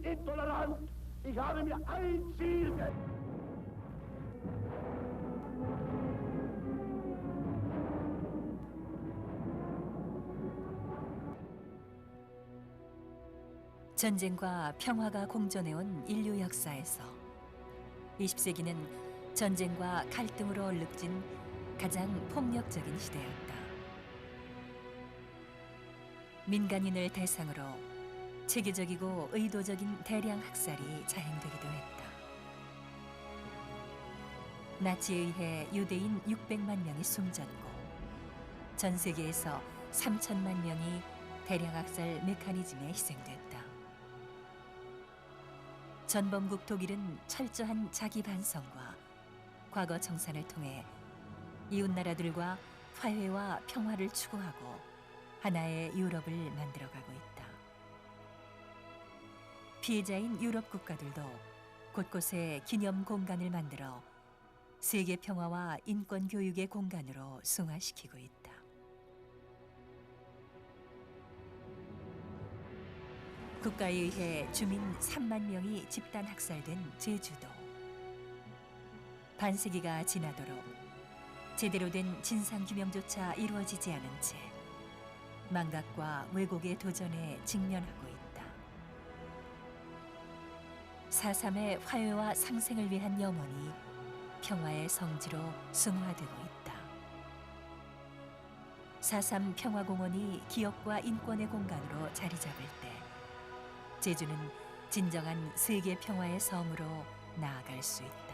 intolerant. Ich habe mir ein Ziel gesetzt. 전쟁과 평화가 공존해온 인류 역사에서 20세기는 전쟁과 갈등으로 얼룩진 가장 폭력적인 시대였다. 민간인을 대상으로 체계적이고 의도적인 대량 학살이 자행되기도 했다. 나치에 의해 유대인 600만 명이 숨졌고 전 세계에서 3천만 명이 대량 학살 메커니즘에 희생됐다. 전범국 독일은 철저한 자기 반성과 과거 청산을 통해 이웃 나라들과 화해와 평화를 추구하고 하나의 유럽을 만들어가고 있다. 피해자인 유럽 국가들도 곳곳에 기념 공간을 만들어 세계 평화와 인권 교육의 공간으로 승화시키고 있다. 국가에 의해 주민 3만 명이 집단 학살된 제주도. 반세기가 지나도록 제대로 된 진상규명조차 이루어지지 않은 채 망각과 왜곡의 도전에 직면하고 있다. 4.3의 화해와 상생을 위한 염원이 평화의 성지로 승화되고 있다. 4.3 평화공원이 기업과 인권의 공간으로 자리 잡을 때 제주는 진정한 세계 평화의 섬으로 나아갈 수 있다.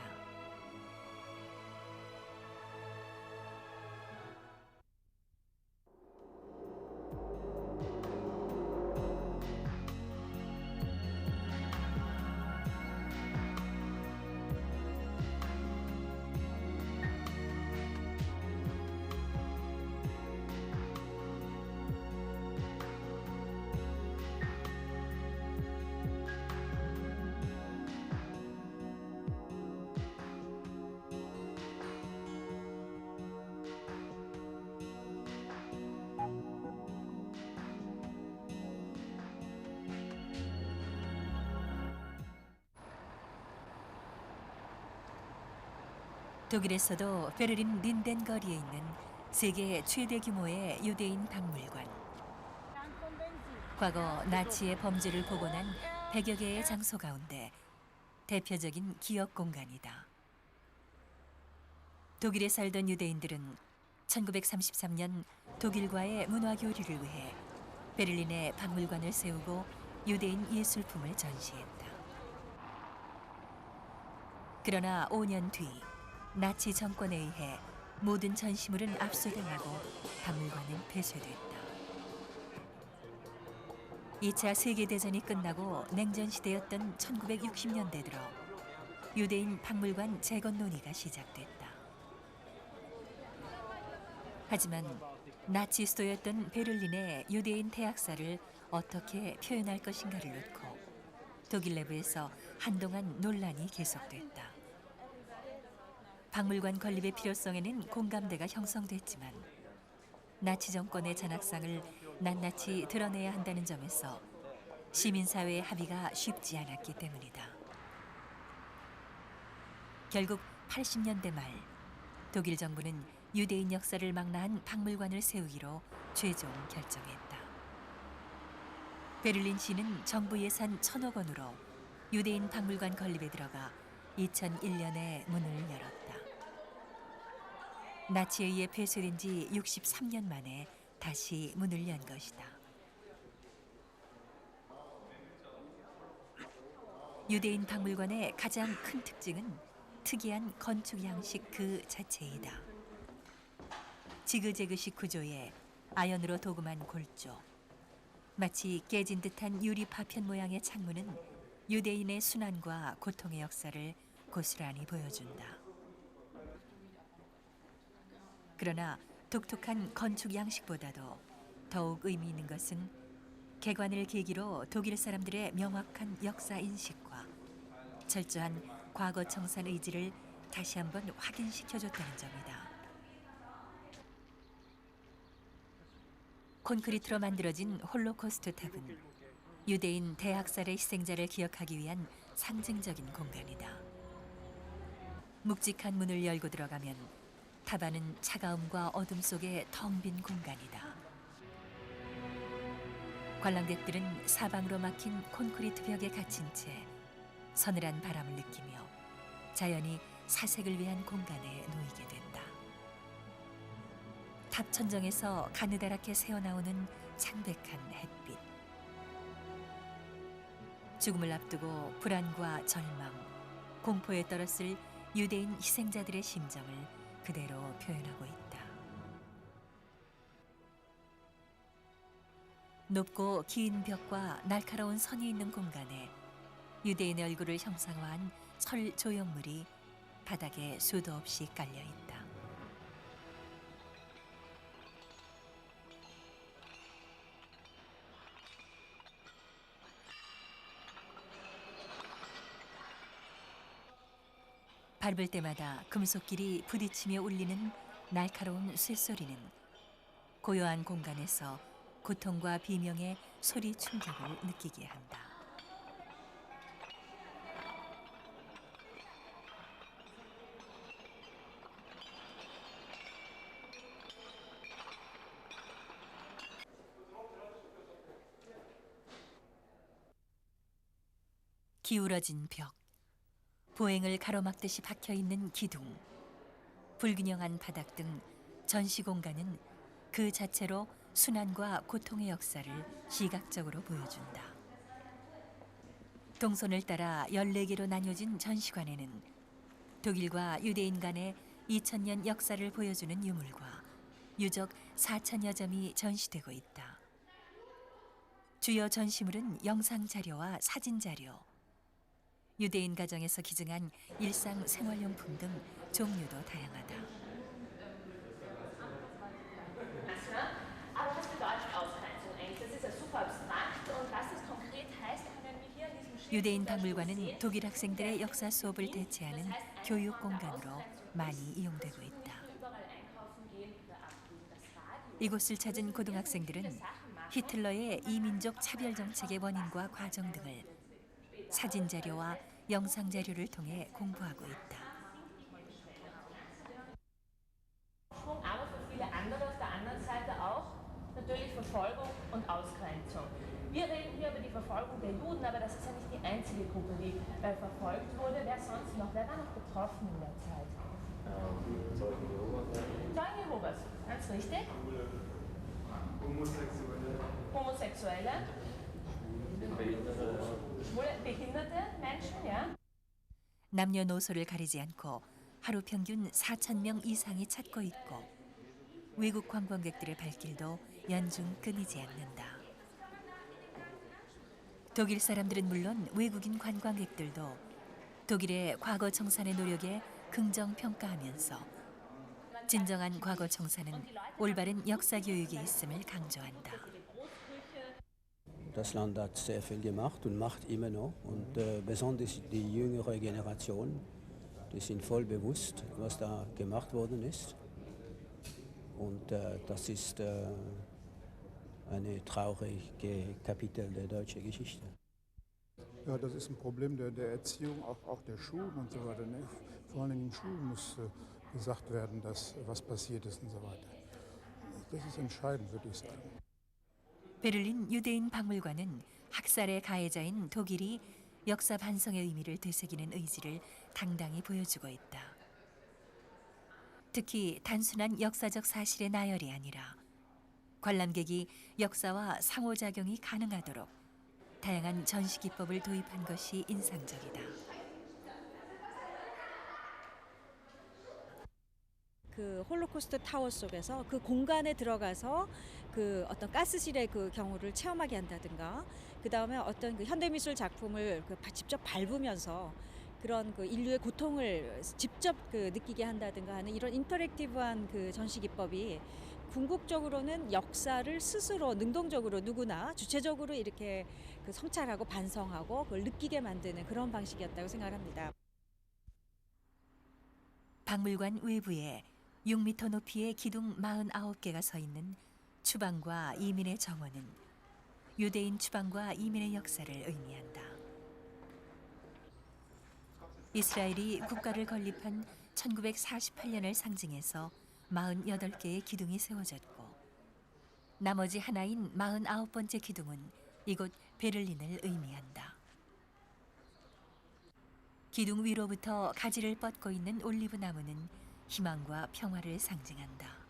독일에서도 베를린 린덴 거리에 있는 세계 최대 규모의 유대인 박물관. 과거 나치의 범죄를 복원한 100여 개의 장소 가운데 대표적인 기억 공간이다. 독일에 살던 유대인들은 1933년 독일과의 문화 교류를 위해 베를린에 박물관을 세우고 유대인 예술품을 전시했다. 그러나 5년 뒤 나치 정권에 의해 모든 전시물은 압수당하고 박물관은 폐쇄됐다. 2차 세계대전이 끝나고 냉전시대였던 1960년대 들어 유대인 박물관 재건 논의가 시작됐다. 하지만 나치 수도였던 베를린의 유대인 대학살을 어떻게 표현할 것인가를 놓고 독일 내부에서 한동안 논란이 계속됐다. 박물관 건립의 필요성에는 공감대가 형성됐지만 나치 정권의 잔악상을 낱낱이 드러내야 한다는 점에서 시민사회의 합의가 쉽지 않았기 때문이다. 결국 80년대 말 독일 정부는 유대인 역사를 망라한 박물관을 세우기로 최종 결정했다. 베를린시는 정부 예산 1,000억 원으로 유대인 박물관 건립에 들어가 2001년에 문을 열었다. 나치에 의해 폐쇄된 지 63년 만에 다시 문을 연 것이다. 유대인 박물관의 가장 큰 특징은 특이한 건축 양식 그 자체이다. 지그재그식 구조의 아연으로 도금한 골조, 마치 깨진 듯한 유리 파편 모양의 창문은 유대인의 순환과 고통의 역사를 고스란히 보여준다. 그러나 독특한 건축 양식보다도 더욱 의미 있는 것은 개관을 계기로 독일 사람들의 명확한 역사 인식과 철저한 과거 청산 의지를 다시 한번 확인시켜줬다는 점이다. 콘크리트로 만들어진 홀로코스트 탑은 유대인 대학살의 희생자를 기억하기 위한 상징적인 공간이다. 묵직한 문을 열고 들어가면 타바는 차가움과 어둠 속의 텅 빈 공간이다. 관람객들은 사방으로 막힌 콘크리트 벽에 갇힌 채 서늘한 바람을 느끼며 자연이 사색을 위한 공간에 놓이게 된다. 탑 천정에서 가느다랗게 새어나오는 창백한 햇빛. 죽음을 앞두고 불안과 절망, 공포에 떨었을 유대인 희생자들의 심정을 그대로 표현하고 있다. 높고 긴 벽과 날카로운 선이 있는 공간에 유대인의 얼굴을 형상화한 철 조형물이 바닥에 수도 없이 깔려 있다. 밟을 때마다 금속길이 부딪히며 울리는 날카로운 쇳소리는 고요한 공간에서 고통과 비명의 소리 충격을 느끼게 한다. 기울어진 벽, 보행을 가로막듯이 박혀있는 기둥, 불균형한 바닥 등 전시 공간은 그 자체로 순환과 고통의 역사를 시각적으로 보여준다. 동선을 따라 14개로 나뉘어진 전시관에는 독일과 유대인 간의 2000년 역사를 보여주는 유물과 유적 4000여 점이 전시되고 있다. 주요 전시물은 영상 자료와 사진 자료, 유대인 가정에서 기증한 일상 생활용품 등 종류도 다양하다. 유대인 박물관은 독일 학생들의 역사 수업을 대체하는 교육 공간으로 많이 이용되고 있다. 이곳을 찾은 고등학생들은 히틀러의 이민족 차별 정책의 원인과 과정 등을 사진 자료와 영상 자료를 통해 공부하고 있다. Aber für viele andere auf der anderen Seite auch natürlich Verfolgung und Ausgrenzung. Wir reden hier über die Verfolgung der Juden, aber das ist ja nicht die einzige Gruppe, die verfolgt wurde. Wer sonst noch? Wer war noch betroffen in der Zeit? Zeugen Jehovas, ganz richtig. Homosexuelle. Behinderte Menschen, ja. 남녀노소를 가리지 않고 하루 평균 4,000명 이상이 찾고 있고 외국 관광객들의 발길도 연중 끊이지 않는다. 독일 사람들은 물론 외국인 관광객들도 독일의 과거 청산의 노력에 긍정 평가하면서 진정한 과거 청산은 올바른 역사 교육이 있음을 강조한다. Das Land hat sehr viel gemacht und macht immer noch. Und besonders die jüngere Generation, die sind voll bewusst, was da gemacht worden ist. Und das ist eine traurige Kapitel der deutschen Geschichte. Ja, das ist ein Problem der Erziehung, auch der Schulen und so weiter. Ne? Vor allem in den Schulen muss gesagt werden, was passiert ist und so weiter. Das ist entscheidend, würde ich sagen. 베를린 유대인 박물관은 학살의 가해자인 독일이 역사 반성의 의미를 되새기는 의지를 당당히 보여주고 있다. 특히 단순한 역사적 사실의 나열이 아니라 관람객이 역사와 상호작용이 가능하도록 다양한 전시 기법을 도입한 것이 인상적이다. 그 홀로코스트 타워 속에서 그 공간에 들어가서 그 어떤 가스실의 그 경우를 체험하게 한다든가, 그 다음에 어떤 그 현대미술 작품을 직접 밟으면서 그런 그 인류의 고통을 직접 그 느끼게 한다든가 하는 이런 인터랙티브한 그 전시 기법이 궁극적으로는 역사를 스스로 능동적으로 누구나 주체적으로 이렇게 그 성찰하고 반성하고 그걸 느끼게 만드는 그런 방식이었다고 생각합니다. 박물관 외부에 6m 높이의 기둥 49개가 서 있는 추방과 이민의 정원은 유대인 추방과 이민의 역사를 의미한다. 이스라엘이 국가를 건립한 1948년을 상징해서 48개의 기둥이 세워졌고 나머지 하나인 49번째 기둥은 이곳 베를린을 의미한다. 기둥 위로부터 가지를 뻗고 있는 올리브 나무는 희망과 평화를 상징한다.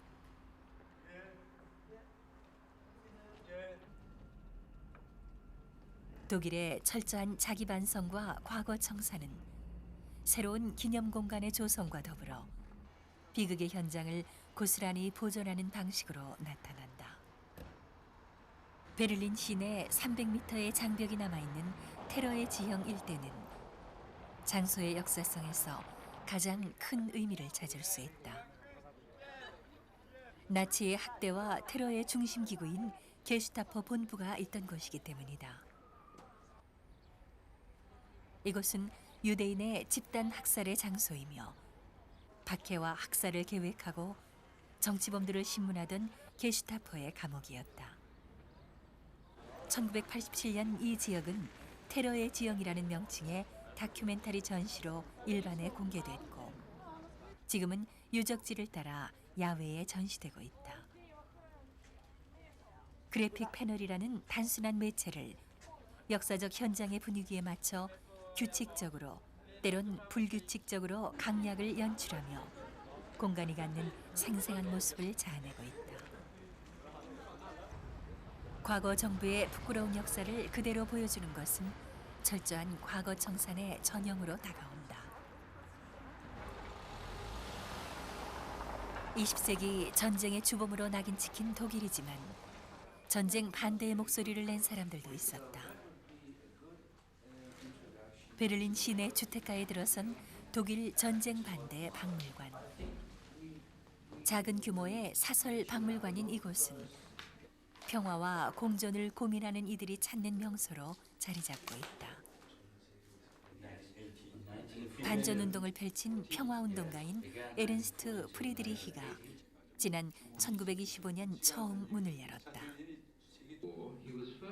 독일의 철저한 자기 반성과 과거 청산은 새로운 기념 공간의 조성과 더불어 비극의 현장을 고스란히 보존하는 방식으로 나타난다. 베를린 시내 300m의 장벽이 남아있는 테러의 지형 일대는 장소의 역사성에서 가장 큰 의미를 찾을 수 있다. 나치의 학대와 테러의 중심 기구인 게슈타포 본부가 있던 곳이기 때문이다. 이곳은 유대인의 집단 학살의 장소이며 박해와 학살을 계획하고 정치범들을 신문하던 게슈타포의 감옥이었다. 1987년 이 지역은 테러의 지형이라는 명칭의 다큐멘터리 전시로 일반에 공개됐고 지금은 유적지를 따라 야외에 전시되고 있다. 그래픽 패널이라는 단순한 매체를 역사적 현장의 분위기에 맞춰 규칙적으로 때론 불규칙적으로 강약을 연출하며 공간이 갖는 생생한 모습을 자아내고 있다. 과거 정부의 부끄러운 역사를 그대로 보여주는 것은 철저한 과거 청산의 전형으로 다가온다. 20세기 전쟁의 주범으로 낙인 찍힌 독일이지만 전쟁 반대의 목소리를 낸 사람들도 있었다. 베를린 시내 주택가에 들어선 독일 전쟁 반대 박물관. 작은 규모의 사설 박물관인 이곳은 평화와 공존을 고민하는 이들이 찾는 명소로 자리 잡고 있다. 반전운동을 펼친 평화운동가인 에른스트 프리드리히가 지난 1925년 처음 문을 열었다.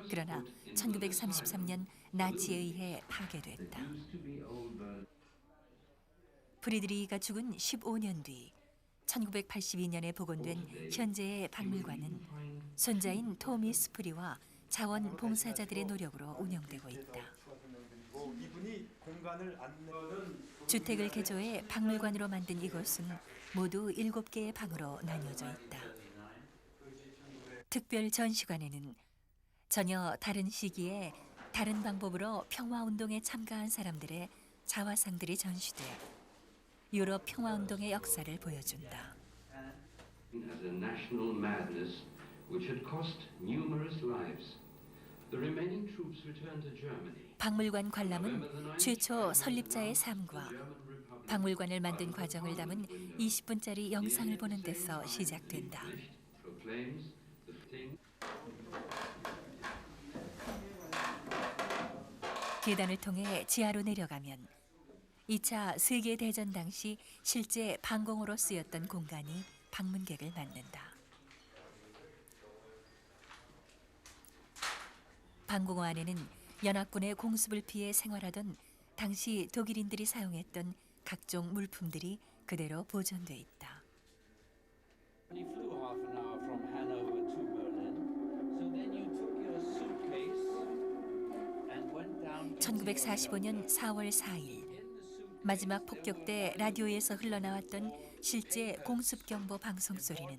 그러나 1933년 나치에 의해 파괴됐다. 프리드리히가 죽은 15년 뒤 1982년에 복원된 현재의 박물관은 손자인 토미 스프리와 자원봉사자들의 노력으로 운영되고 있다. 주택을 개조해 박물관으로 만든 이곳은 모두 7개의 방으로 나뉘어져 있다. 특별 전시관에는 전혀 다른 시기에 다른 방법으로 평화운동에 참가한 사람들의 자화상들이 전시돼 유럽 평화운동의 역사를 보여준다. As a national madness which had cost numerous lives. The remaining troops returned to Germany. 박물관 관람은 최초 설립자의 삶과 박물관을 만든 과정을 담은 20분짜리 영상을 보는 데서 시작된다. 계단을 통해 지하로 내려가면 2차 세계대전 당시 실제 방공호로 쓰였던 공간이 방문객을 맞는다. 방공호 안에는 연합군의 공습을 피해 생활하던 당시 독일인들이 사용했던 각종 물품들이 그대로 보존돼 있다. 1945년 4월 4일 마지막 폭격 때 라디오에서 흘러나왔던 실제 공습 경보 방송 소리는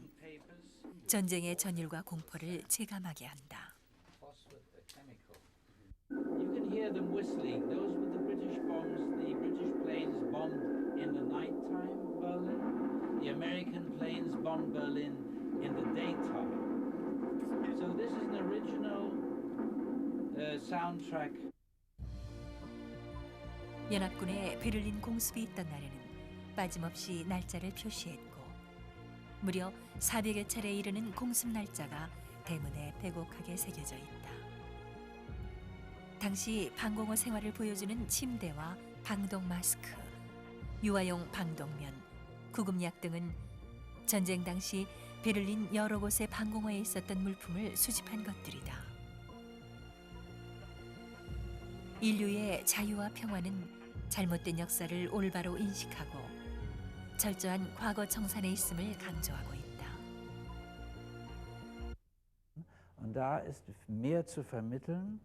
전쟁의 전율과 공포를 체감하게 한다. You can hear them whistling. Those were the British bombs. The British planes bombed in the nighttime Berlin. The American planes bombed Berlin in the daytime. So this is an original soundtrack. 연합군의 베를린 공습이 있던 날에는 빠짐없이 날짜를 표시했고 무려 400여 차례에 이르는 공습 날짜가 대문에 빼곡하게 새겨져 있다. 당시 방공호 생활을 보여주는 침대와 방독 마스크, 유아용 방독면, 구급약 등은 전쟁 당시 베를린 여러 곳의 방공호에 있었던 물품을 수집한 것들이다. 인류의 자유와 평화는 잘못된 역사를 올바로 인식하고 철저한 과거 청산에 있음을 강조하고 있다. Und da ist mehr zu vermitteln,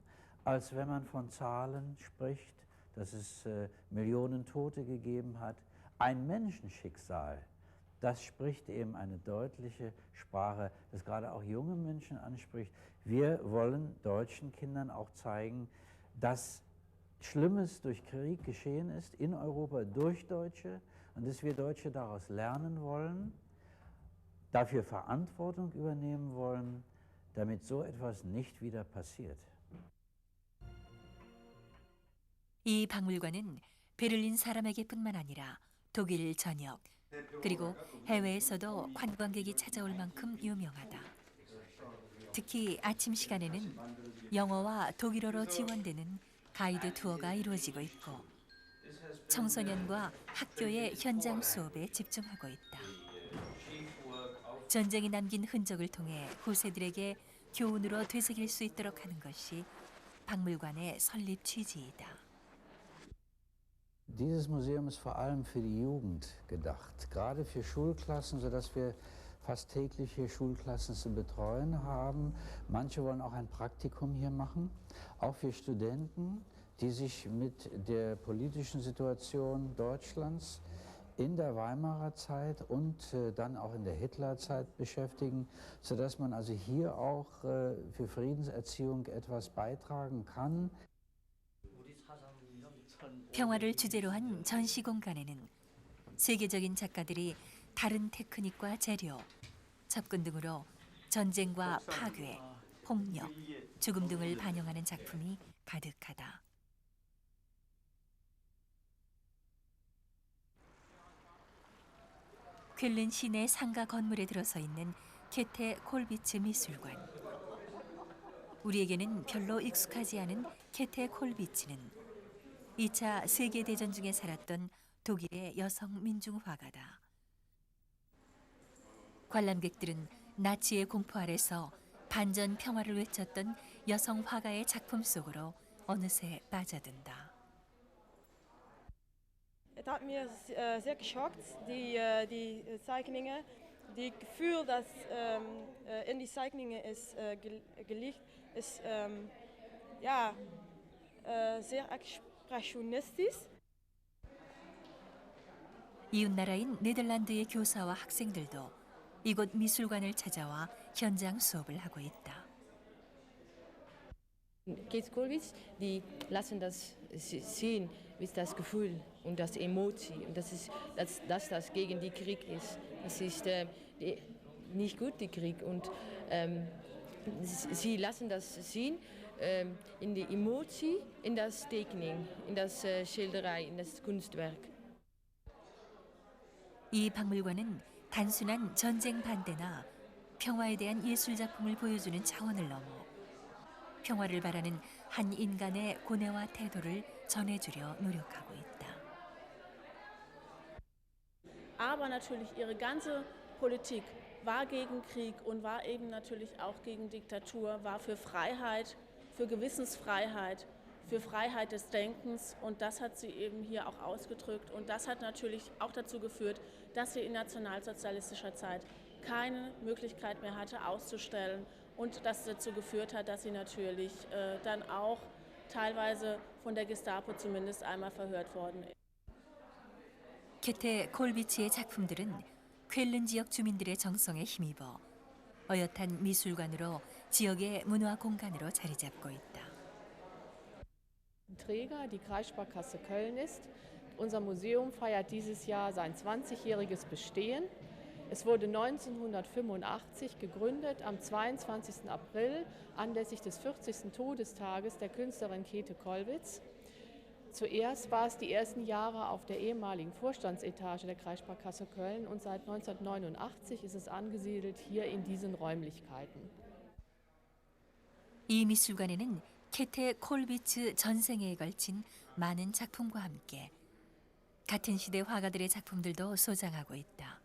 als wenn man von Zahlen spricht, dass es Millionen Tote gegeben hat. Ein Menschenschicksal, das spricht eben eine deutliche Sprache, das gerade auch junge Menschen anspricht. Wir wollen deutschen Kindern auch zeigen, dass Schlimmes durch Krieg geschehen ist in Europa durch Deutsche und dass wir Deutsche daraus lernen wollen, dafür Verantwortung übernehmen wollen, damit so etwas nicht wieder passiert. 이 박물관은 베를린 사람에게뿐만 아니라 독일 전역 그리고 해외에서도 관광객이 찾아올 만큼 유명하다. 특히 아침 시간에는 영어와 독일어로 지원되는 가이드 투어가 이루어지고 있고 청소년과 학교의 현장 수업에 집중하고 있다. 전쟁이 남긴 흔적을 통해 후세들에게 교훈으로 되새길 수 있도록 하는 것이 박물관의 설립 취지이다. Dieses Museum ist vor allem für die Jugend gedacht, gerade für Schulklassen, sodass wir fast täglich hier Schulklassen zu betreuen haben. Manche wollen auch ein Praktikum hier machen, auch für Studenten, die sich mit der politischen Situation Deutschlands in der Weimarer Zeit und dann auch in der Hitlerzeit beschäftigen, sodass man also hier auch für Friedenserziehung etwas beitragen kann. 평화를 주제로 한 전시 공간에는 세계적인 작가들이 다른 테크닉과 재료, 접근 등으로 전쟁과 파괴, 폭력, 죽음 등을 반영하는 작품이 가득하다. 쾰른 시내 상가 건물에 들어서 있는 케테 콜비츠 미술관. 우리에게는 별로 익숙하지 않은 케테 콜비츠는 2차 세계대전 중에 살았던 독일의 여성 민중 화가다. 관람객들은 나치의 공포 아래서 반전 평화를 외쳤던 여성 화가의 작품 속으로 어느새 빠져든다. Het hat mir sehr geschockt, die Zeichnungen. Die Gefühl, das in die Zeichnungen ist gelegt, ist sehr expressionistisch. 이웃 나라인 네덜란드의 교사와 학생들도 이곳 미술관을 찾아와 현장 수업을 하고 있다. Kees Koolwitz, die lassen das sehen, wie das Gefühl und das Emotion, und dass das gegen die Krieg ist. Das ist nicht gut, die Krieg. Und sie lassen das sehen in die Emotion, in das Teachning, in das Schilderei, in das Kunstwerk. 이 박물관은 단순한 전쟁 반대나 평화에 대한 예술 작품을 보여주는 차원을 넘어 평화를 바라는 한 인간의 고뇌와 태도를 전해주려 노력하고 있다. Aber natürlich ihre ganze Politik war gegen Krieg und war eben natürlich auch gegen Diktatur, war für Freiheit, für Gewissensfreiheit, für Freiheit des Denkens, und das hat sie eben hier auch ausgedrückt, und das hat natürlich auch dazu geführt, dass sie in nationalsozialistischer Zeit keine Möglichkeit mehr hatte auszustellen, und das dazu geführt hat, dass sie natürlich dann auch teilweise von der Gestapo zumindest einmal verhört worden ist. 케테 콜비츠의 작품들은 쾰른 지역 주민들의 정성에 힘입어 어엿한 미술관으로 지역의 문화 공간으로 자리 잡고 있다. Träger die Kreissparkasse Köln ist. Unser Museum feiert dieses Jahr sein 20-jähriges Bestehen. Es wurde 1985 gegründet, am 22. April, anlässlich des 40. Todestages der Künstlerin Käthe Kollwitz. Zuerst war es die ersten Jahre auf der ehemaligen Vorstandsetage der Kreissparkasse Köln, und seit 1989 ist es angesiedelt hier in diesen Räumlichkeiten. 이 미술관에는 케테 콜비츠 전생에 걸친 많은 작품과 함께 같은 시대 화가들의 작품들도 소장하고 있다.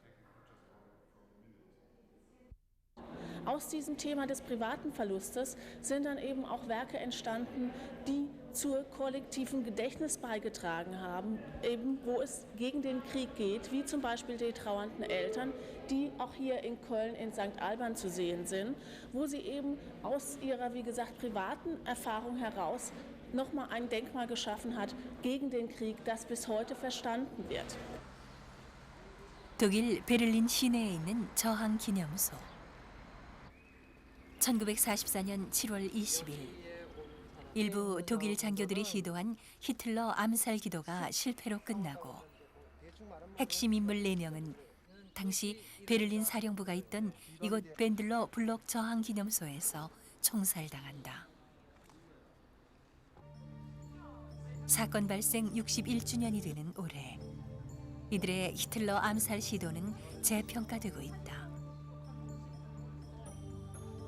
Aus diesem Thema des privaten Verlustes sind dann eben auch Werke entstanden, die zur kollektiven Gedächtnis beigetragen haben, eben wo es gegen den Krieg geht, wie zum Beispiel die trauernden Eltern, die auch hier in Köln in St. Alban zu sehen sind, wo sie eben aus ihrer, wie gesagt, privaten Erfahrung heraus nochmal ein Denkmal geschaffen hat gegen den Krieg, das bis heute verstanden wird. 독일 베를린 시내에 있는 저항 기념소. 1944년 7월 20일 일부 독일 장교들이 시도한 히틀러 암살 기도가 실패로 끝나고 핵심 인물 4명은 당시 베를린 사령부가 있던 이곳 벤들러 블록 저항 기념소에서 총살당한다. 사건 발생 61주년이 되는 올해 이들의 히틀러 암살 시도는 재평가되고 있다.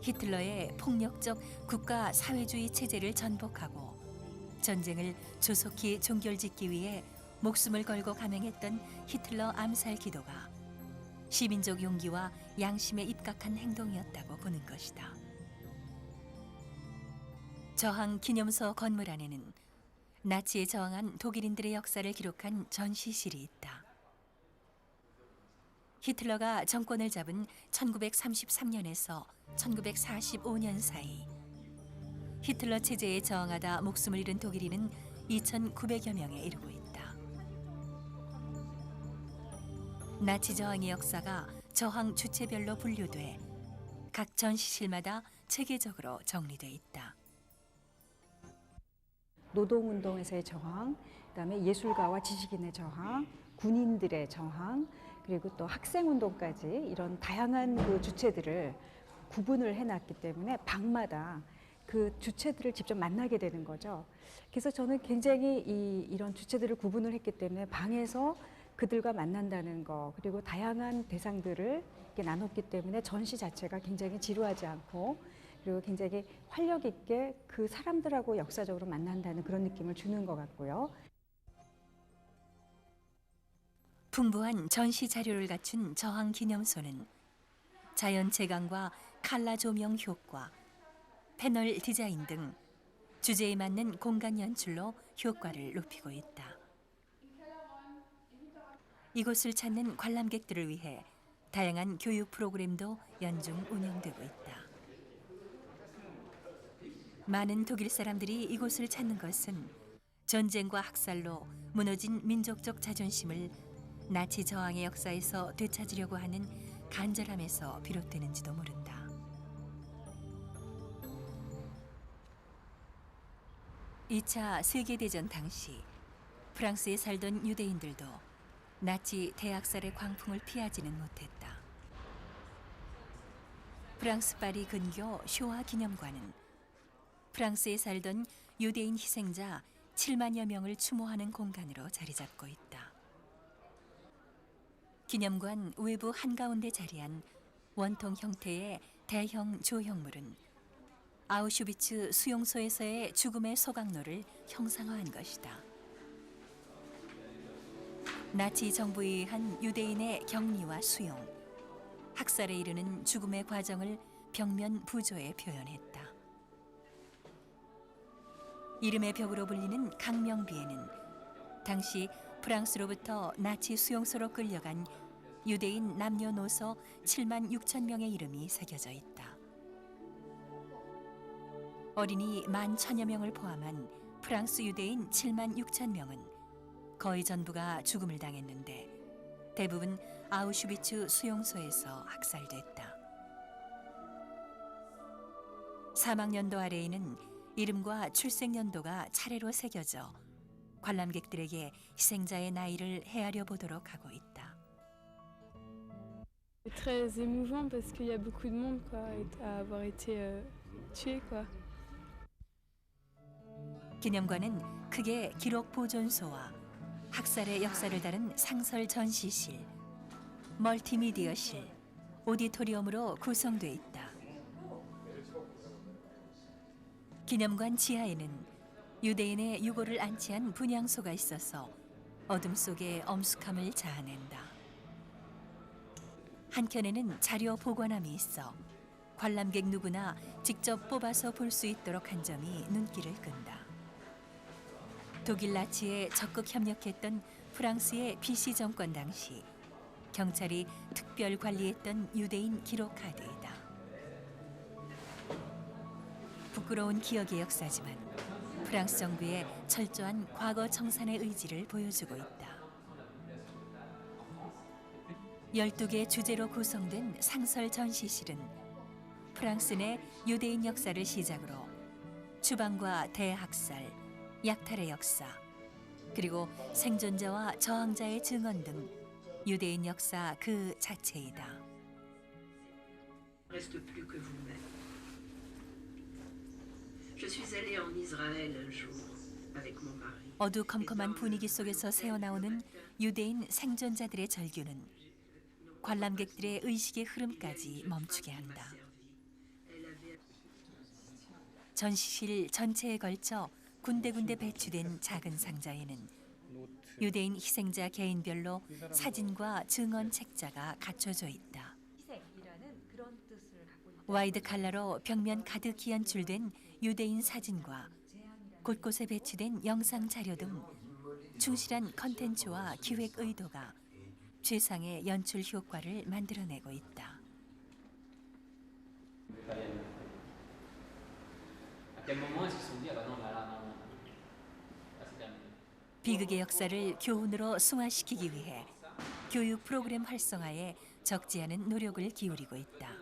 히틀러의 폭력적 국가 사회주의 체제를 전복하고 전쟁을 조속히 종결짓기 위해 목숨을 걸고 감행했던 히틀러 암살 기도가 시민적 용기와 양심에 입각한 행동이었다고 보는 것이다. 저항 기념소 건물 안에는 나치에 저항한 독일인들의 역사를 기록한 전시실이 있다. 히틀러가 정권을 잡은 1933년에서 1945년 사이 히틀러 체제에 저항하다 목숨을 잃은 독일인은 2,900여 명에 이르고 있다. 나치 저항의 역사가 저항 주체별로 분류돼 각 전시실마다 체계적으로 정리돼 있다. 노동운동에서의 저항, 그다음에 예술가와 지식인의 저항, 군인들의 저항, 그리고 또 학생운동까지 이런 다양한 그 주체들을 구분을 해놨기 때문에 방마다 그 주체들을 직접 만나게 되는 거죠. 그래서 저는 굉장히 이런 주체들을 구분을 했기 때문에 방에서 그들과 만난다는 거, 그리고 다양한 대상들을 이렇게 나눴기 때문에 전시 자체가 굉장히 지루하지 않고 그리고 굉장히 활력 있게 그 사람들하고 역사적으로 만난다는 그런 느낌을 주는 것 같고요. 풍부한 전시 자료를 갖춘 저항 기념소는 자연 채광과 칼라 조명 효과, 패널 디자인 등 주제에 맞는 공간 연출로 효과를 높이고 있다. 이곳을 찾는 관람객들을 위해 다양한 교육 프로그램도 연중 운영되고 있다. 많은 독일 사람들이 이곳을 찾는 것은 전쟁과 학살로 무너진 민족적 자존심을 나치 저항의 역사에서 되찾으려고 하는 간절함에서 비롯되는지도 모른다. (2차) 세계대전 당시 프랑스에 살던 유대인들도 나치 대학살의 광풍을 피하지는 못했다. 프랑스 파리 근교 쇼와 기념관은 프랑스에 살던 유대인 희생자 7만여 명을 추모하는 공간으로 자리 잡고 있다. 기념관 외부 한가운데 자리한 원통 형태의 대형 조형물은 아우슈비츠 수용소에서의 죽음의 소각로를 형상화한 것이다. 나치 정부에 의한 유대인의 격리와 수용, 학살에 이르는 죽음의 과정을 벽면 부조에 표현했다. 이름의 벽으로 불리는 강명비에는 당시 프랑스로부터 나치 수용소로 끌려간 유대인 남녀노소 7만 6천 명의 이름이 새겨져 있다. 어린이 11,000여 명을 포함한 프랑스 유대인 7만 6천 명은 거의 전부가 죽음을 당했는데 대부분 아우슈비츠 수용소에서 학살됐다. 사망연도 아래에는 이름과 출생연도가 차례로 새겨져 관람객들에게 희생자의 나이를 헤아려 보도록 하고 있다. Très émouvant parce qu'il y a beaucoup de monde à avoir été tué quoi. 기념관은 크게 기록 보존소와 학살의 역사를 다룬 상설 전시실, 멀티미디어실, 오디토리움으로 구성돼 있다. 기념관 지하에는 유대인의 유골을 안치한 분향소가 있어서 어둠 속의 엄숙함을 자아낸다. 한켠에는 자료 보관함이 있어 관람객 누구나 직접 뽑아서 볼 수 있도록 한 점이 눈길을 끈다. 독일 나치에 적극 협력했던 프랑스의 비시 정권 당시 경찰이 특별 관리했던 유대인 기록 카드이다. 부끄러운 기억의 역사지만 프랑스 정부의 철저한 과거 청산의 의지를 보여주고 있다. 12개 주제로 구성된 상설 전시실은 프랑스 내 유대인 역사를 시작으로 추방과 대학살, 약탈의 역사, 그리고 생존자와 저항자의 증언 등 유대인 역사 그 자체이다. Reste plus que vous-même. Je suis allée en Israël un jour avec mon mari. 어두컴컴한 분위기 속에서 새어나오는 유대인 생존자들의 절규는 관람객들의 의식의 흐름까지 멈추게 한다. 전시실 전체에 걸쳐 군데군데 배치된 작은 상자에는 유대인 희생자 개인별로 사진과 증언 책자가 갖춰져 있다. 와이드 칼라로 벽면 가득히 연출된 유대인 사진과 곳곳에 배치된 영상 자료 등 충실한 컨텐츠와 기획 의도가 최상의 연출 효과를 만들어내고 있다. 비극의 역사를 교훈으로 승화시키기 위해 교육 프로그램 활성화에 적지 않은 노력을 기울이고 있다.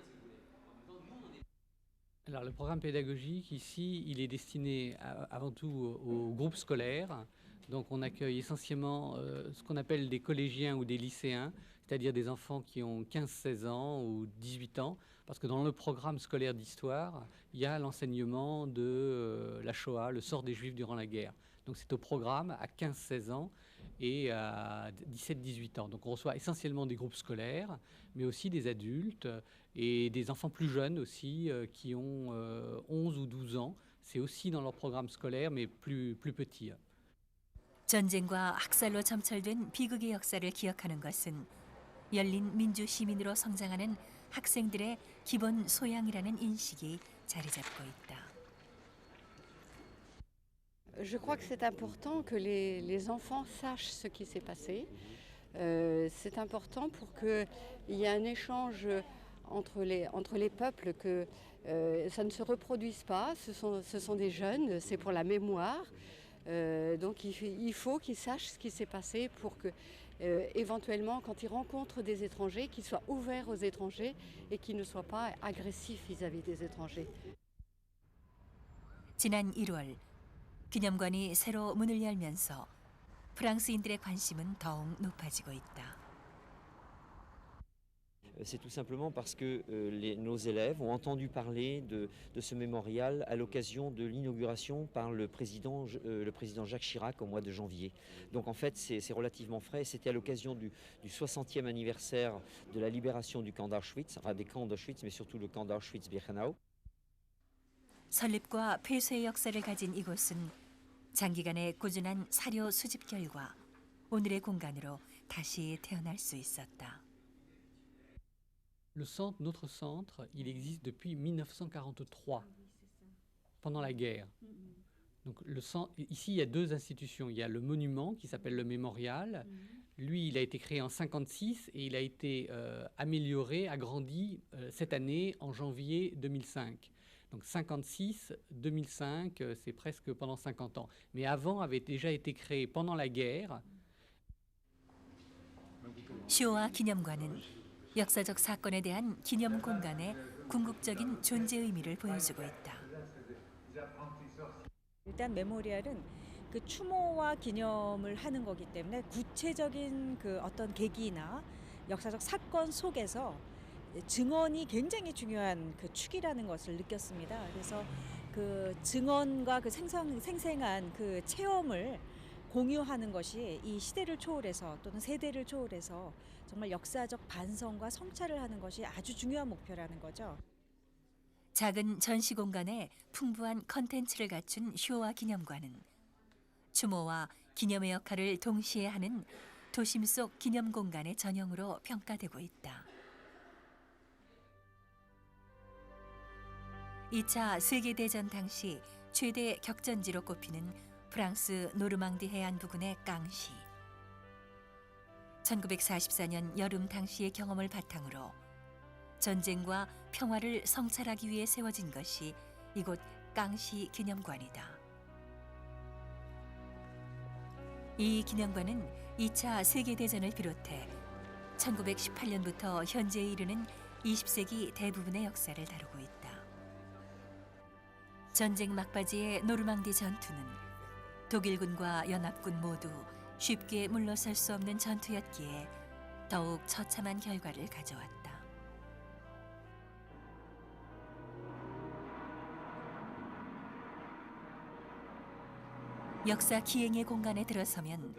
Alors, le programme pédagogique ici, il est destiné avant tout aux groupes scolaires. Donc on accueille essentiellement ce qu'on appelle des collégiens ou des lycéens, c'est-à-dire des enfants qui ont 15-16 ans ou 18 ans, parce que dans le programme scolaire d'histoire, il y a l'enseignement de la Shoah, le sort des Juifs durant la guerre. Donc c'est au programme à 15-16 ans et à 17-18 ans. Donc on reçoit essentiellement des groupes scolaires, mais aussi des adultes et des enfants plus jeunes aussi qui ont 11 ou 12 ans. C'est aussi dans leur programme scolaire, mais plus petits. 전쟁과 학살로 점철된 비극의 역사를 기억하는 것은 열린 민주 시민으로 성장하는 학생들의 기본 소양이라는 인식이 자리 잡고 있다. Je crois que c'est important que les enfants sachent ce qui s'est passé. C'est important pour qu'il y ait un échange entre les peuples, que ça ne se reproduise pas. Ce sont des jeunes, c'est pour la mémoire. Donc il faut qu'ils sachent ce qui s'est passé pour que, éventuellement, quand ils rencontrent des étrangers, qu'ils soient ouverts aux étrangers et qu'ils ne soient pas agressifs vis-à-vis des étrangers. 지난 1월 기념관이 새로 문을 열면서 프랑스인들의 관심은 더욱 높아지고 있다. C'est tout simplement parce que nos élèves ont entendu parler de ce mémorial à l'occasion de l'inauguration par le président Jacques Chirac au mois de janvier. Donc en fait c'est relativement frais. C'était à l'occasion du 60e anniversaire de la libération du camp d'Auschwitz, enfin des camps d'Auschwitz, mais surtout le camp d'Auschwitz-Birkenau. 설립과 폐쇄의 역사를 가진 이곳은 장기간의 꾸준한 사료 수집 결과 오늘의 공간으로 다시 태어날 수 있었다. Notre centre, il existe depuis 1943, pendant la guerre. Donc ici, il y a deux institutions. Il y a le monument qui s'appelle le Mémorial. Lui, il a été créé en 1956 et il a été amélioré, agrandi cette année en janvier 2005. Donc 56-2005, c'est presque pendant 50 ans. Mais avant, avait déjà été créé pendant la guerre. 쇼와 기념관은 역사적 사건에 대한 기념 공간의 궁극적인 존재 의미를 보여주고 있다. 일단 메모리알은 그 추모와 기념을 하는 거기 때문에 구체적인 그 어떤 계기나 역사적 사건 속에서 증언이 굉장히 중요한 그 축이라는 것을 느꼈습니다. 그래서 그 증언과 그 생생한 그 체험을 공유하는 것이 이 시대를 초월해서 또는 세대를 초월해서 정말 역사적 반성과 성찰을 하는 것이 아주 중요한 목표라는 거죠. 작은 전시 공간에 풍부한 컨텐츠를 갖춘 쇼와 기념관은 추모와 기념의 역할을 동시에 하는 도심 속 기념 공간의 전형으로 평가되고 있다. 2차 세계대전 당시 최대 격전지로 꼽히는 프랑스 노르망디 해안 부근의 깡시. 1944년 여름 당시의 경험을 바탕으로 전쟁과 평화를 성찰하기 위해 세워진 것이 이곳 깡시 기념관이다. 이 기념관은 2차 세계대전을 비롯해 1918년부터 현재에 이르는 20세기 대부분의 역사를 다루고 있다. 전쟁 막바지의 노르망디 전투는 독일군과 연합군 모두 쉽게 물러설 수 없는 전투였기에 더욱 처참한 결과를 가져왔다. 역사 기행의 공간에 들어서면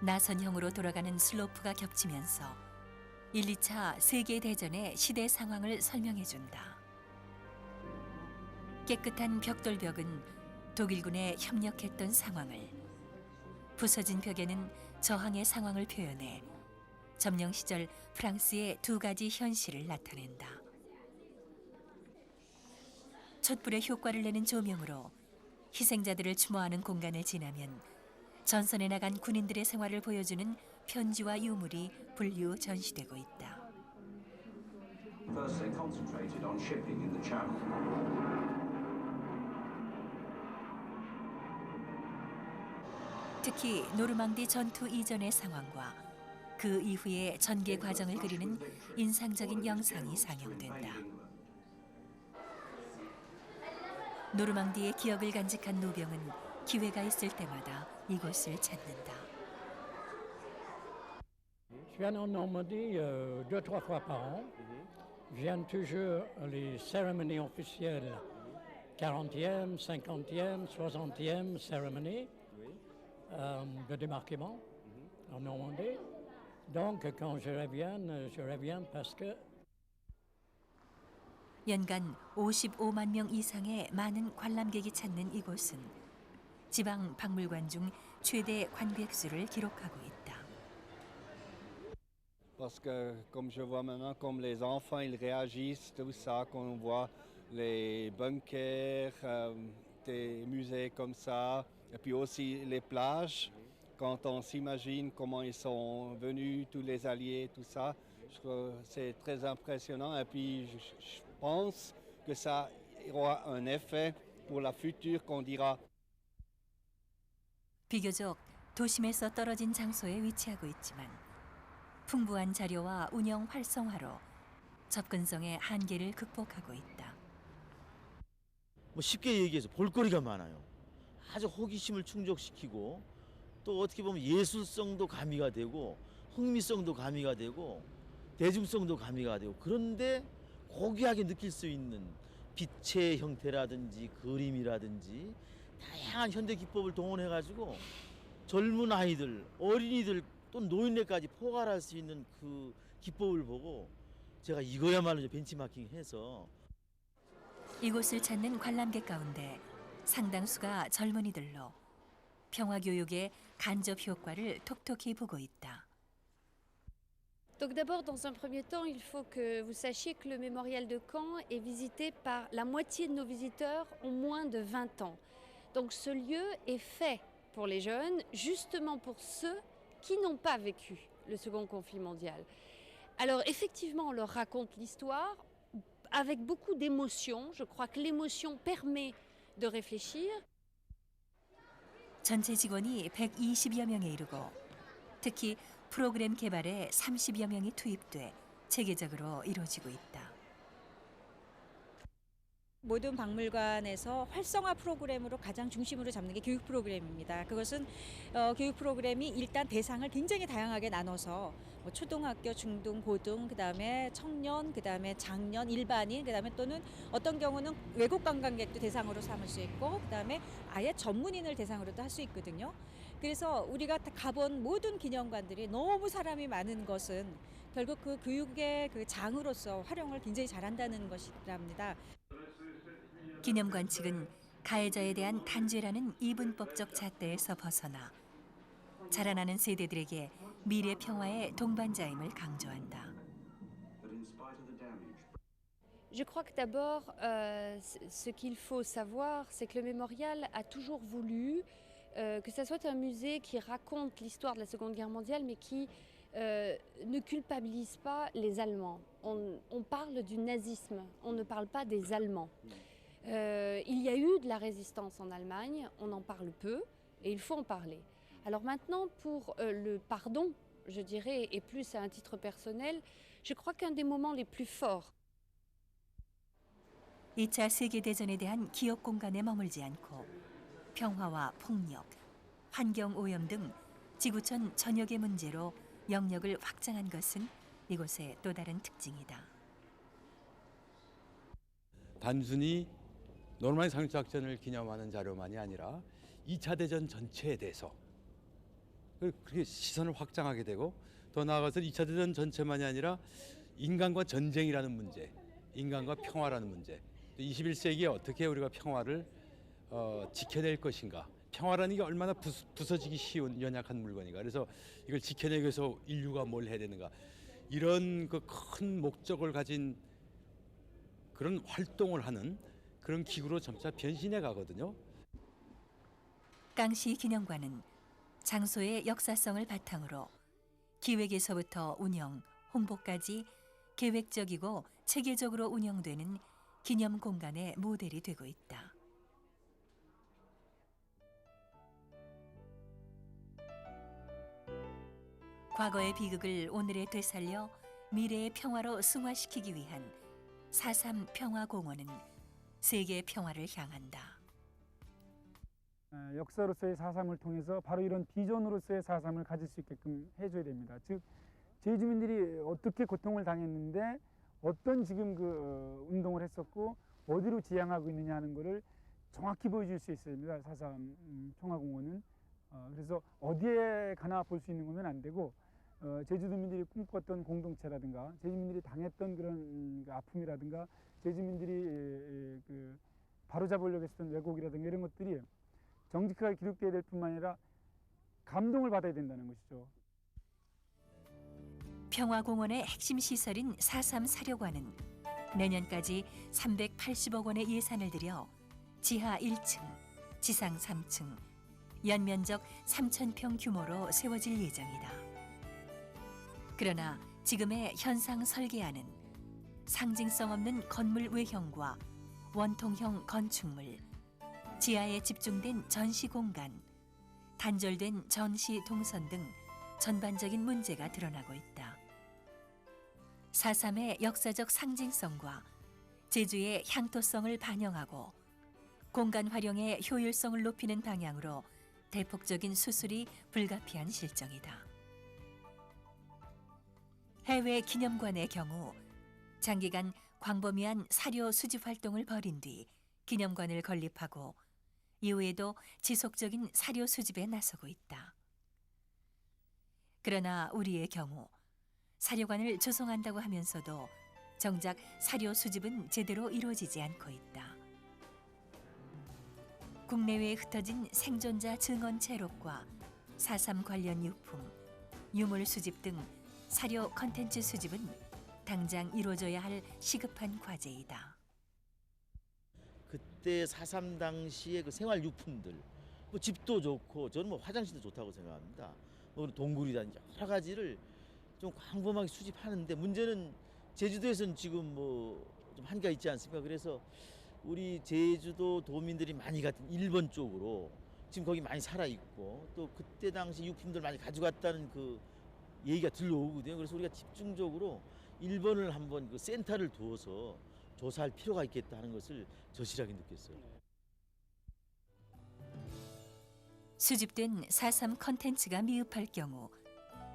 나선형으로 돌아가는 슬로프가 겹치면서 1, 2차 세계대전의 시대 상황을 설명해준다. 깨끗한 벽돌벽은 독일군에 협력했던 상황을, 부서진 벽에는 저항의 상황을 표현해 점령 시절 프랑스의 두 가지 현실을 나타낸다. 촛불의 효과를 내는 조명으로 희생자들을 추모하는 공간을 지나면 전선에 나간 군인들의 생활을 보여주는 편지와 유물이 분류 전시되고 있다. First, they concentrated on shipping in the Channel. 특히 노르망디 전투 이전의 상황과 그 이후의 전개 과정을 그리는 인상적인 영상이 상영된다. 노르망디의 기억을 간직한 노병은 기회가 있을 때마다 이곳을 찾는다. Je viens en Normandie 2-3 fois par an. Je viens toujours les cérémonies officielles, 40e, 50e, 60e cérémonie de débarquement en Normandie. Donc quand je reviens parce que 연간 55만 명 이상의 많은 관람객이 찾는 이곳은 지방 박물관 중 최대 관객 수를 기록하고 있다. Parce que comme je vois maintenant, comme les enfants ils réagissent, tout ça, quand on voit les bunkers, des musées comme ça, et puis aussi les plages, quand on s'imagine comment ils sont venus, tous les alliés, tout ça, je trouve que c'est très impressionnant. Et puis je pense que ça aura un effet pour la future qu'on dira. 비교적 도심에서 떨어진 장소에 위치하고 있지만 풍부한 자료와 운영 활성화로 접근성의 한계를 극복하고 있다. 뭐 쉽게 얘기해서 볼거리가 많아요. 아주 호기심을 충족시키고 또 어떻게 보면 예술성도 가미가 되고 흥미성도 가미가 되고 대중성도 가미가 되고 그런데 고귀하게 느낄 수 있는 빛의 형태라든지 그림이라든지 다양한 현대 기법을 동원해가지고 젊은 아이들, 어린이들 또 노인네까지 포괄할 수 있는 그 기법을 보고 제가 이거야말로 벤치마킹해서 이곳을 찾는 관람객 가운데 상당수가 젊은이들로 평화교육의 간접 효과를 톡톡히 보고 있다. Donc d'abord, dans un premier temps, il faut que vous sachiez que le mémorial de Caen est visité par la moitié de nos visiteurs ont moins de 20 ans. Donc ce lieu est fait pour les jeunes, justement pour ceux qui n'ont pas vécu le second conflit mondial. Alors effectivement, on leur raconte l'histoire avec beaucoup d'émotion. Je crois que l'émotion permet de réfléchir. 전체 직원이 120여 명에 이르고 특히 프로그램 개발에 30여 명이 투입돼 체계적으로 이루어지고 있다. 모든 박물관에서 활성화 프로그램으로 가장 중심으로 잡는 게 교육 프로그램입니다. 그것은 교육 프로그램이 일단 대상을 굉장히 다양하게 나눠서 뭐 초등학교, 중등, 고등, 그다음에 청년, 그다음에 장년, 일반인, 그다음에 또는 어떤 경우는 외국 관광객도 대상으로 삼을 수 있고 그다음에 아예 전문인을 대상으로도 할 수 있거든요. 그래서 우리가 가본 모든 기념관들이 너무 사람이 많은 것은 결국 그 교육의 그 장으로서 활용을 굉장히 잘한다는 것이랍니다. 기념관 측은 가해자에 대한 단죄라는 이분법적 잣대에서 벗어나 자라나는 세대들에게 미래 평화의 동반자임을 강조한다. Je crois que d'abord, ce qu'il faut savoir, c'est que le mémorial a toujours voulu que ce soit un musée qui raconte l'histoire de la Seconde Guerre mondiale, mais qui ne culpabilise pas les Allemands. On parle du nazisme, on ne parle pas des Allemands. Il y a eu de la résistance en Allemagne, on en parle peu et il faut en parler. Alors maintenant, pour le pardon, je dirais, et plus à un titre personnel, je crois qu'un des moments les plus forts. 2차 세계대전에 대한 기억 공간에 머물지 않고 평화와 폭력, 환경 오염 등 지구촌 전역의 문제로 영역을 확장한 것은 이곳의 또 다른 특징이다. 단순히 노르만디 상륙작전을 기념하는 자료만이 아니라 2차 대전 전체에 대해서 그렇게 시선을 확장하게 되고 더 나아가서 2차 대전 전체만이 아니라 인간과 전쟁이라는 문제, 인간과 평화라는 문제, 21세기에 어떻게 우리가 평화를 지켜낼 것인가, 평화라는 게 얼마나 부서지기 쉬운 연약한 물건인가, 그래서 이걸 지켜내기 위해서 인류가 뭘 해야 되는가, 이런 그 큰 목적을 가진 그런 활동을 하는 그런 기구로 점차 변신해 가거든요. 깡시 기념관은 장소의 역사성을 바탕으로 기획에서부터 운영, 홍보까지 계획적이고 체계적으로 운영되는 기념 공간의 모델이 되고 있다. 과거의 비극을 오늘에 되살려 미래의 평화로 승화시키기 위한 4.3 평화공원은 세계 평화를 향한다. 역사로서의 4.3을 통해서 바로 이런 비전으로서의 4.3을 가질 수 있게끔 해줘야 됩니다. 즉 제주민들이 어떻게 고통을 당했는데 어떤 지금 그 운동을 했었고 어디로 지향하고 있느냐 하는 것을 정확히 보여줄 수 있어야 됩니다. 4.3 평화공원은. 그래서 어디에 가나 볼 수 있는 거면 안 되고 제주도민들이 꿈꿨던 공동체라든가 제주민들이 당했던 그런 아픔이라든가 제주민들이 바로잡으려고 했던 왜곡이라든가 이런 것들이 정직하게 기록되어야 될 뿐만 아니라 감동을 받아야 된다는 것이죠. 평화공원의 핵심 시설인 4.3 사료관은 내년까지 380억 원의 예산을 들여 지하 1층, 지상 3층, 연면적 3,000평 규모로 세워질 예정이다. 그러나 지금의 현상 설계안은 상징성 없는 건물 외형과 원통형 건축물, 지하에 집중된 전시 공간, 단절된 전시 동선 등 전반적인 문제가 드러나고 있다. 4.3의 역사적 상징성과 제주의 향토성을 반영하고 공간 활용의 효율성을 높이는 방향으로 대폭적인 수술이 불가피한 실정이다. 해외 기념관의 경우 장기간 광범위한 사료 수집 활동을 벌인 뒤 기념관을 건립하고 이후에도 지속적인 사료 수집에 나서고 있다. 그러나 우리의 경우 사료관을 조성한다고 하면서도 정작 사료 수집은 제대로 이루어지지 않고 있다. 국내외에 흩어진 생존자 증언 채록과 4.3 관련 유품, 유물 수집 등 사료 컨텐츠 수집은 당장 이루어져야 할 시급한 과제이다. 그때 4.3 당시의 그 생활용품들, 뭐 집도 좋고 저는 뭐 화장실도 좋다고 생각합니다. 뭐 동굴이라든지 여러 가지를 좀 광범하게 수집하는데 문제는 제주도에서는 지금 뭐 좀 한계가 있지 않습니까? 그래서 우리 제주도 도민들이 많이 갔던 일본 쪽으로 지금 거기 많이 살아 있고 또 그때 당시 유품들 많이 가져갔다는 그 얘기가 들려오거든요. 그래서 우리가 집중적으로 일본을 한번 그 센터를 두어서 조사할 필요가 있겠다 하는 것을 절실하게 느꼈어요. 수집된 4.3 컨텐츠가 미흡할 경우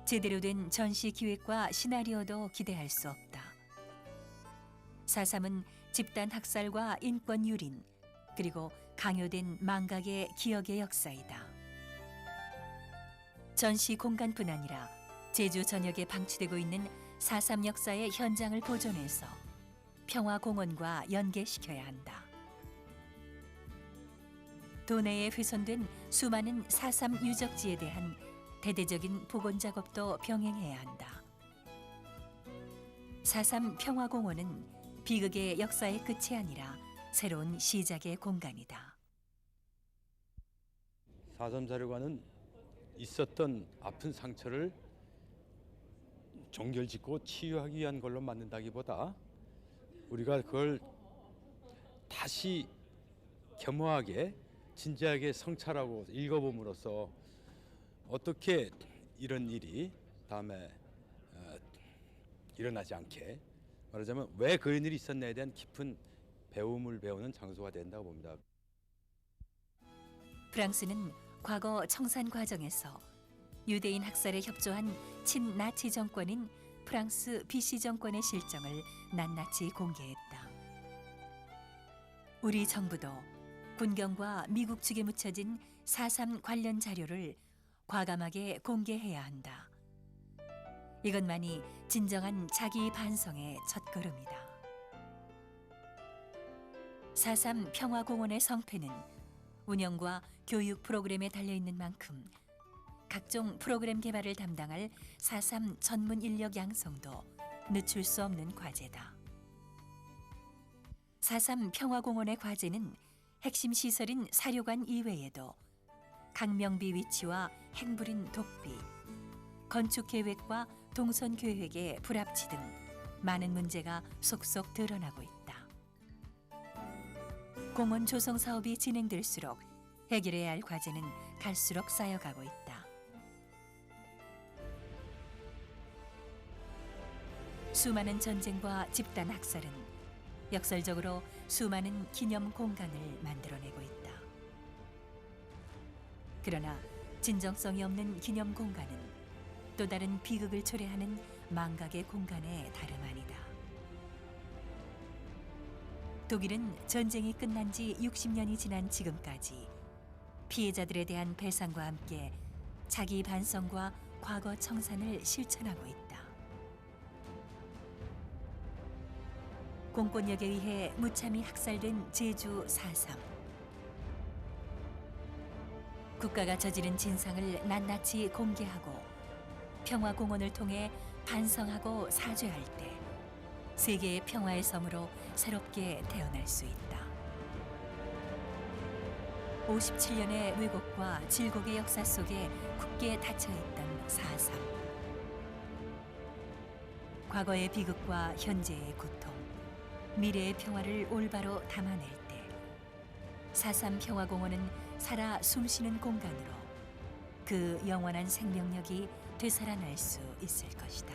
제대로 된 전시 기획과 시나리오도 기대할 수 없다. 4.3은 집단 학살과 인권 유린, 그리고 강요된 망각의 기억의 역사이다. 전시 공간뿐 아니라 제주 전역에 방치되고 있는 4.3 역사의 현장을 보존해서 평화공원과 연계시켜야 한다. 도내에 훼손된 수많은 4.3 유적지에 대한 대대적인 복원 작업도 병행해야 한다. 4.3 평화공원은 비극의 역사의 끝이 아니라 새로운 시작의 공간이다. 4.3 자료관은 있었던 아픈 상처를 종결짓고 치유하기 위한 걸로 만든다기보다 우리가 그걸 다시 겸허하게 진지하게 성찰하고 읽어봄으로써 어떻게 이런 일이 다음에 일어나지 않게, 말하자면 왜 그런 일이 있었냐에 대한 깊은 배움을 배우는 장소가 된다고 봅니다. 프랑스는 과거 청산 과정에서 유대인 학살에 협조한 친나치 정권인 프랑스 BC 정권의 실정을 낱낱이 공개했다. 우리 정부도 군경과 미국 측에 묻혀진 4.3 관련 자료를 과감하게 공개해야 한다. 이것만이 진정한 자기 반성의 첫걸음이다. 4.3 평화공원의 성패는 운영과 교육 프로그램에 달려있는 만큼 각종 프로그램 개발을 담당할 4.3 전문 인력 양성도 늦출 수 없는 과제다. 4.3 평화공원의 과제는 핵심 시설인 사료관 이외에도 강명비 위치와 행불인 독비, 건축 계획과 동선 계획의 불합치 등 많은 문제가 속속 드러나고 있다. 공원 조성 사업이 진행될수록 해결해야 할 과제는 갈수록 쌓여가고 있다. 수많은 전쟁과 집단 학살은 역설적으로 수많은 기념 공간을 만들어내고 있다. 그러나 진정성이 없는 기념 공간은 또 다른 비극을 초래하는 망각의 공간에 다름 아니다. 독일은 전쟁이 끝난 지 60년이 지난 지금까지 피해자들에 대한 배상과 함께 자기 반성과 과거 청산을 실천하고 있다. 공권력에 의해 무참히 학살된 제주 4.3. 국가가 저지른 진상을 낱낱이 공개하고 평화공원을 통해 반성하고 사죄할 때 세계의 평화의 섬으로 새롭게 태어날 수 있다. 57년의 왜곡과 질곡의 역사 속에 굳게 닫혀있던 4.3. 과거의 비극과 현재의 고통, 미래의 평화를 올바로 담아낼 때 4.3 평화공원은 살아 숨쉬는 공간으로 그 영원한 생명력이 되살아날 수 있을 것이다.